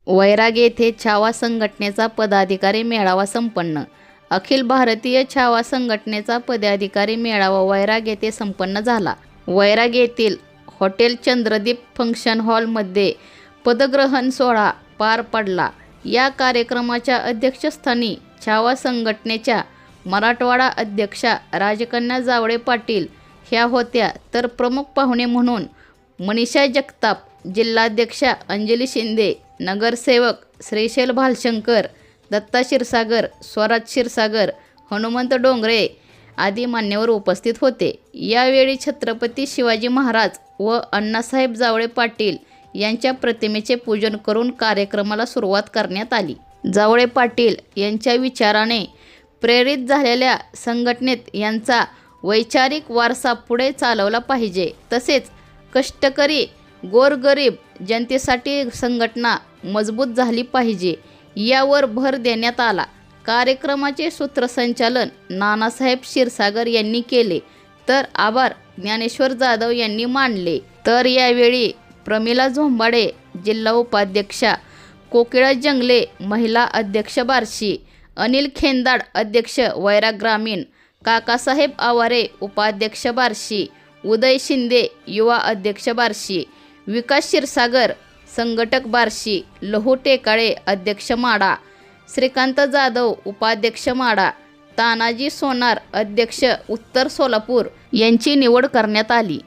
वैराग येथे छावा संघटनेचा पदाधिकारी मेळावा संपन्न. अखिल भारतीय छावा संघटनेचा पदाधिकारी मेळावा वैराग येथे संपन्न झाला. वैराग येथील हॉटेल चंद्रदीप फंक्शन हॉलमध्ये पदग्रहण सोहळा पार पडला. या कार्यक्रमाच्या अध्यक्षस्थानी छावा संघटनेच्या मराठवाडा अध्यक्षा राजकन्या जावळे पाटील ह्या होत्या, तर प्रमुख पाहुणे म्हणून मनीषा जगताप, जिल्हाध्यक्षा अंजली शिंदे, नगरसेवक श्रीशैल भालशंकर, दत्ता क्षीरसागर, स्वराज क्षीरसागर, हनुमंत डोंगरे आदी मान्यवर उपस्थित होते. यावेळी छत्रपती शिवाजी महाराज व अण्णासाहेब जावळे पाटील यांच्या प्रतिमेचे पूजन करून कार्यक्रमाला सुरुवात करण्यात आली. जावळे पाटील यांच्या विचाराने प्रेरित झालेल्या संघटनेत यांचा वैचारिक वारसा पुढे चालवला पाहिजे, तसेच कष्टकरी गोरगरीब जनतेसाठी संघटना मजबूत झाली पाहिजे यावर भर देण्यात आला. कार्यक्रमाचे सूत्रसंचालन नानासाहेब क्षीरसागर यांनी केले, तर आभार ज्ञानेश्वर जाधव यांनी मानले. तर यावेळी प्रमिला झोंबाडे जिल्हा उपाध्यक्षा, कोकिळा जंगले महिला अध्यक्ष बार्शी, अनिल खेंदाड अध्यक्ष वैराग ग्रामीण, काकासाहेब आवारे उपाध्यक्ष बार्शी, उदय शिंदे युवा अध्यक्ष बार्शी, विकास क्षीरसागर संघटक बार्शी, लहू टेकाळे अध्यक्ष माडा, श्रीकांत जाधव उपाध्यक्ष माडा, तानाजी सोनार अध्यक्ष उत्तर सोलापूर यांची निवड करण्यात आली.